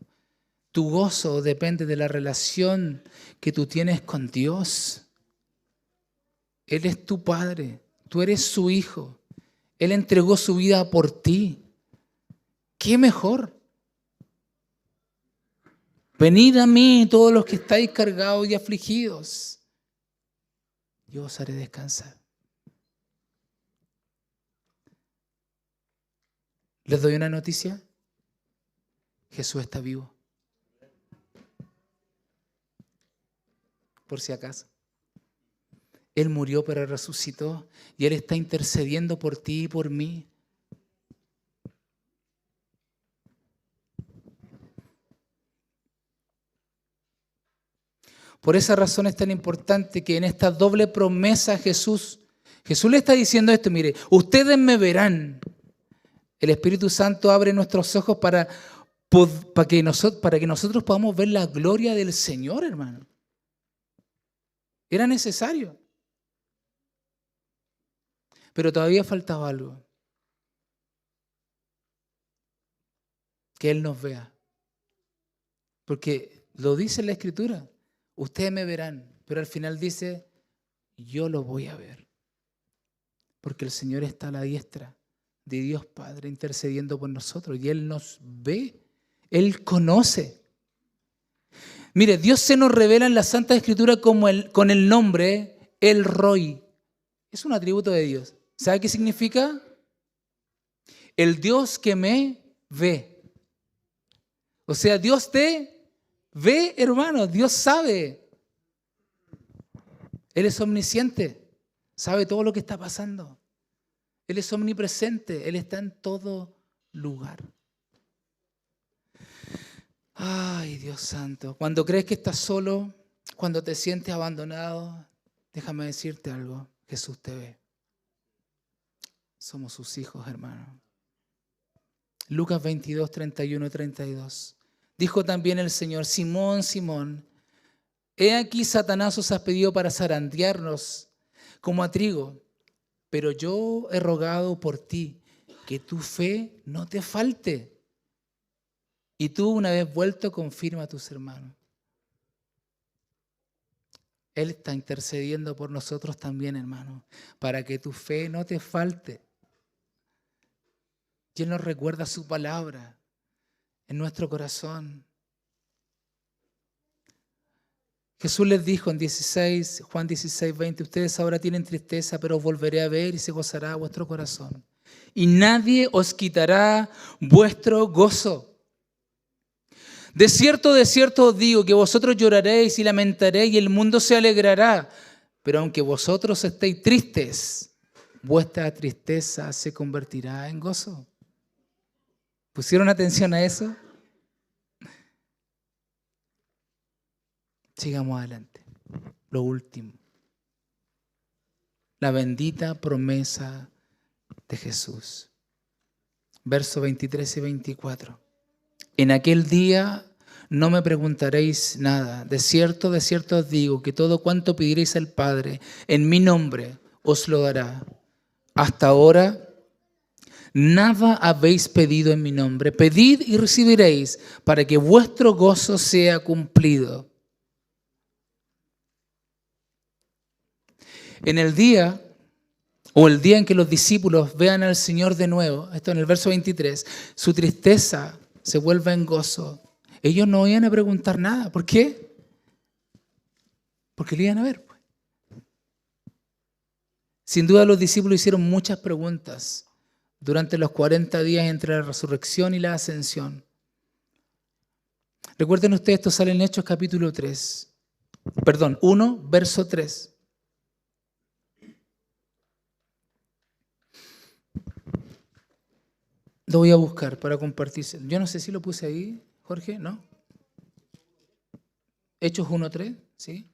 Tu gozo depende de la relación que tú tienes con Dios. Él es tu Padre, tú eres su hijo. Él entregó su vida por ti. ¿Qué mejor? Venid a mí todos los que estáis cargados y afligidos. Yo os haré descansar. ¿Les doy una noticia? Jesús está vivo. Por si acaso. Él murió pero resucitó y Él está intercediendo por ti y por mí. Por esa razón es tan importante que en esta doble promesa Jesús le está diciendo esto, mire, ustedes me verán. El Espíritu Santo abre nuestros ojos para que nosotros podamos ver la gloria del Señor, hermano. Era necesario. Pero todavía faltaba algo. Que Él nos vea. Porque lo dice en la Escritura. Ustedes me verán. Pero al final dice, yo lo voy a ver. Porque el Señor está a la diestra de Dios Padre intercediendo por nosotros. Y Él nos ve. Él conoce. Mire, Dios se nos revela en la Santa Escritura con el nombre El Roy. Es un atributo de Dios. ¿Sabe qué significa? El Dios que me ve. O sea, Dios te ve, hermano. Dios sabe. Él es omnisciente. Sabe todo lo que está pasando. Él es omnipresente. Él está en todo lugar. Ay, Dios santo. Cuando crees que estás solo, cuando te sientes abandonado, déjame decirte algo. Jesús te ve. Somos sus hijos, hermano. Lucas 22, 31 y 32. Dijo también el Señor, Simón, Simón, he aquí Satanás os ha pedido para zarandearnos como a trigo, pero yo he rogado por ti que tu fe no te falte. Y tú, una vez vuelto, confirma a tus hermanos. Él está intercediendo por nosotros también, hermano, para que tu fe no te falte. Y Él nos recuerda su palabra en nuestro corazón. Jesús les dijo en Juan 16, 20, ustedes ahora tienen tristeza, pero os volveré a ver y se gozará vuestro corazón. Y nadie os quitará vuestro gozo. De cierto os digo que vosotros lloraréis y lamentaréis y el mundo se alegrará. Pero aunque vosotros estéis tristes, vuestra tristeza se convertirá en gozo. ¿Pusieron atención a eso? Sigamos adelante. Lo último. La bendita promesa de Jesús. Versos 23 y 24. En aquel día no me preguntaréis nada. De cierto os digo que todo cuanto pidierais al Padre en mi nombre os lo dará. Hasta ahora nada habéis pedido en mi nombre. Pedid y recibiréis para que vuestro gozo sea cumplido. En el día en que los discípulos vean al Señor de nuevo, esto en el verso 23, su tristeza se vuelve en gozo. Ellos no iban a preguntar nada. ¿Por qué? Porque le iban a ver. Sin duda los discípulos hicieron muchas preguntas durante los 40 días entre la resurrección y la ascensión. Recuerden ustedes, esto sale en Hechos capítulo 1, verso 3. Lo voy a buscar para compartirse. Yo no sé si lo puse ahí, Jorge, ¿no? Hechos 1:3, ¿sí?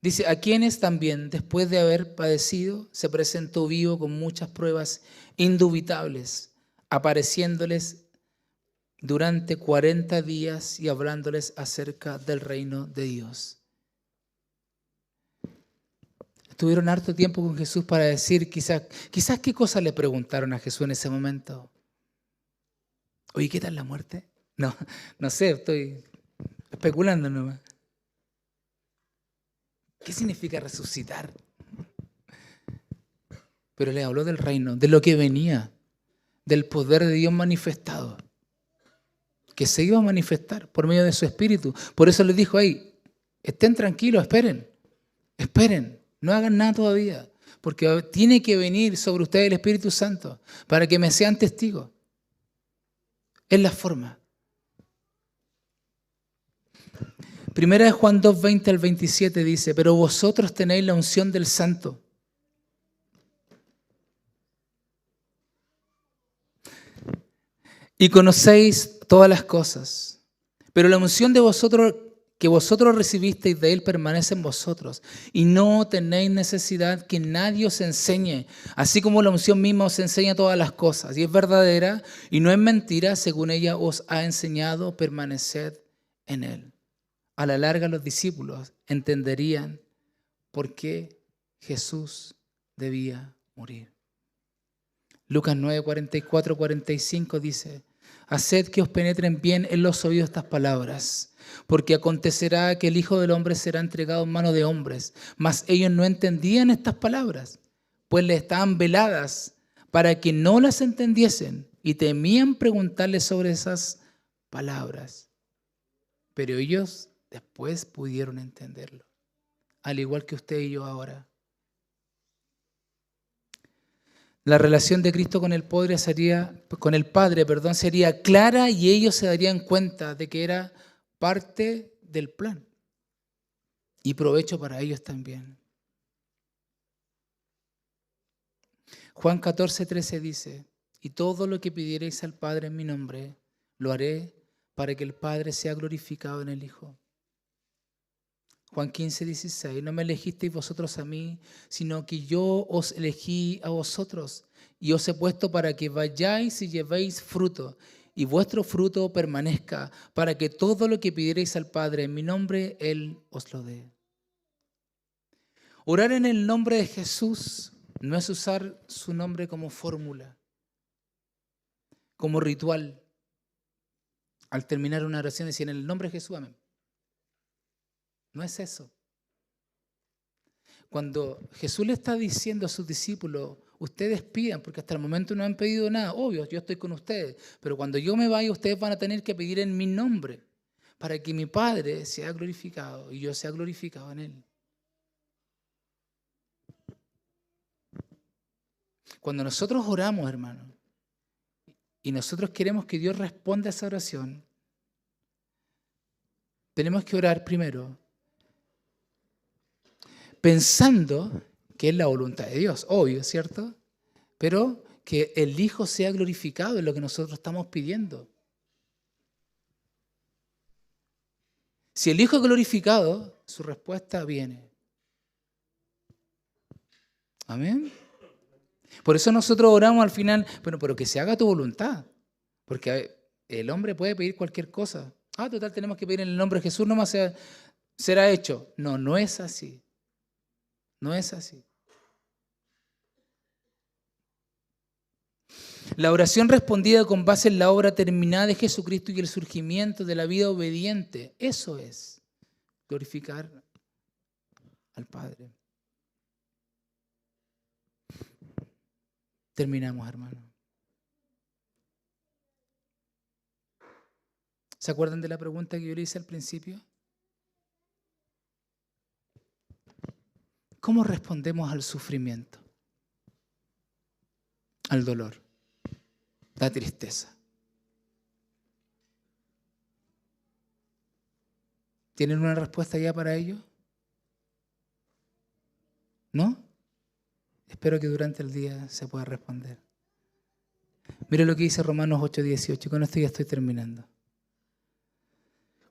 Dice, a quienes también, después de haber padecido, se presentó vivo con muchas pruebas indubitables, apareciéndoles durante 40 días y hablándoles acerca del reino de Dios. Estuvieron harto tiempo con Jesús para decir, quizás qué cosas le preguntaron a Jesús en ese momento. Oye, ¿qué tal la muerte? No sé, estoy especulando nomás. ¿Qué significa resucitar? Pero le habló del reino, de lo que venía, del poder de Dios manifestado, que se iba a manifestar por medio de su Espíritu. Por eso les dijo, hey, estén tranquilos, esperen, no hagan nada todavía, porque tiene que venir sobre ustedes el Espíritu Santo para que me sean testigos. Es la forma. Primera de Juan 2, 20 al 27 dice, pero vosotros tenéis la unción del Santo. Y conocéis todas las cosas. Pero la unción de vosotros, que vosotros recibisteis de Él, permanece en vosotros. Y no tenéis necesidad que nadie os enseñe. Así como la unción misma os enseña todas las cosas. Y es verdadera y no es mentira, según ella os ha enseñado, permaneced en Él. A la larga los discípulos entenderían por qué Jesús debía morir. Lucas 9, 44, 45 dice, haced que os penetren bien en los oídos estas palabras, porque acontecerá que el Hijo del Hombre será entregado en manos de hombres, mas ellos no entendían estas palabras, pues les estaban veladas para que no las entendiesen y temían preguntarles sobre esas palabras. Pero ellos después pudieron entenderlo, al igual que usted y yo ahora. La relación de Cristo con el Padre sería clara y ellos se darían cuenta de que era parte del plan y provecho para ellos también. Juan 14, 13 dice, y todo lo que pidiereis al Padre en mi nombre, lo haré para que el Padre sea glorificado en el Hijo. Juan 15, 16, no me elegisteis vosotros a mí, sino que yo os elegí a vosotros y os he puesto para que vayáis y llevéis fruto y vuestro fruto permanezca, para que todo lo que pidierais al Padre en mi nombre, Él os lo dé. Orar en el nombre de Jesús no es usar su nombre como fórmula, como ritual. Al terminar una oración decir en el nombre de Jesús, amén. No es eso. Cuando Jesús le está diciendo a sus discípulos, ustedes pidan, porque hasta el momento no han pedido nada, obvio, yo estoy con ustedes, pero cuando yo me vaya, ustedes van a tener que pedir en mi nombre, para que mi Padre sea glorificado y yo sea glorificado en Él. Cuando nosotros oramos, hermano, y nosotros queremos que Dios responda a esa oración, tenemos que orar primero pensando que es la voluntad de Dios, obvio, ¿cierto? Pero que el Hijo sea glorificado en lo que nosotros estamos pidiendo. Si el Hijo es glorificado, su respuesta viene. Amén. Por eso nosotros oramos al final, bueno, pero que se haga tu voluntad, porque el hombre puede pedir cualquier cosa. Total, tenemos que pedir en el nombre de Jesús, nomás será hecho. No, no es así. No es así. La oración respondida con base en la obra terminada de Jesucristo y el surgimiento de la vida obediente, eso es glorificar al Padre. Terminamos, hermano. ¿Se acuerdan de la pregunta que yo le hice al principio? ¿Cómo respondemos al sufrimiento? Al dolor, la tristeza. ¿Tienen una respuesta ya para ello? ¿No? Espero que durante el día se pueda responder. Mire lo que dice Romanos 8:18, con esto ya estoy terminando.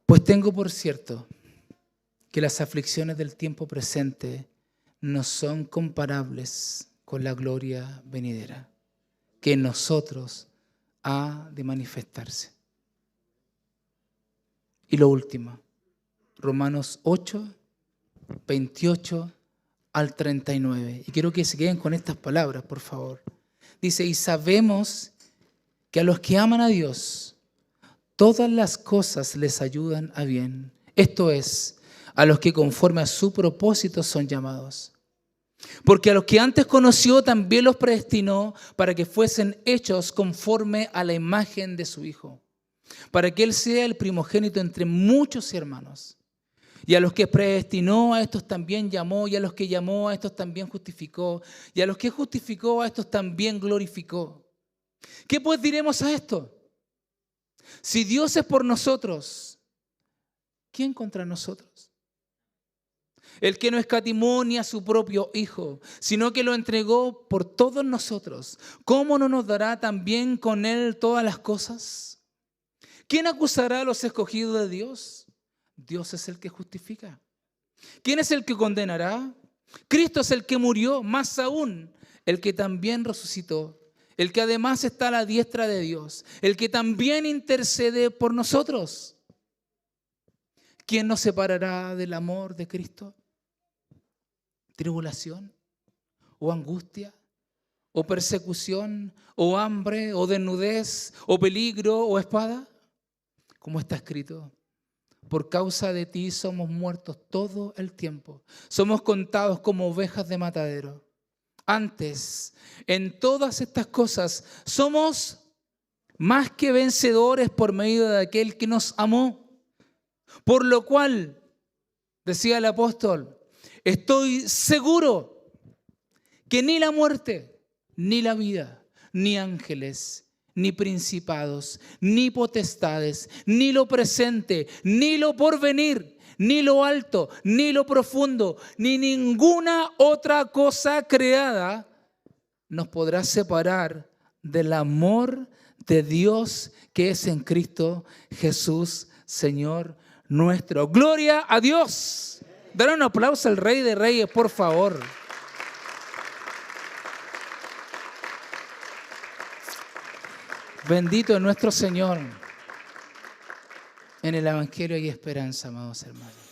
Pues tengo por cierto que las aflicciones del tiempo presente no son comparables con la gloria venidera, que en nosotros ha de manifestarse. Y lo último, Romanos 8, 28 al 39. Y quiero que se queden con estas palabras, por favor. Dice, y sabemos que a los que aman a Dios, todas las cosas les ayudan a bien. Esto es, a los que conforme a su propósito son llamados. Porque a los que antes conoció también los predestinó para que fuesen hechos conforme a la imagen de su Hijo, para que Él sea el primogénito entre muchos hermanos. Y a los que predestinó, a estos también llamó, y a los que llamó, a estos también justificó, y a los que justificó, a estos también glorificó. ¿Qué pues diremos a esto? Si Dios es por nosotros, ¿quién contra nosotros? El que no escatimó ni a su propio Hijo, sino que lo entregó por todos nosotros, ¿cómo no nos dará también con Él todas las cosas? ¿Quién acusará a los escogidos de Dios? Dios es el que justifica. ¿Quién es el que condenará? Cristo es el que murió, más aún, el que también resucitó, el que además está a la diestra de Dios, el que también intercede por nosotros. ¿Quién nos separará del amor de Cristo? ¿Tribulación? ¿O angustia? ¿O persecución? ¿O hambre? ¿O desnudez? ¿O peligro? ¿O espada? Como está escrito, por causa de ti somos muertos todo el tiempo. Somos contados como ovejas de matadero. Antes, en todas estas cosas, somos más que vencedores por medio de aquel que nos amó. Por lo cual, decía el apóstol, estoy seguro que ni la muerte, ni la vida, ni ángeles, ni principados, ni potestades, ni lo presente, ni lo porvenir, ni lo alto, ni lo profundo, ni ninguna otra cosa creada nos podrá separar del amor de Dios que es en Cristo Jesús, Señor nuestro. ¡Gloria a Dios! Dale un aplauso al Rey de Reyes, por favor. Bendito es nuestro Señor. En el Evangelio hay esperanza, amados hermanos.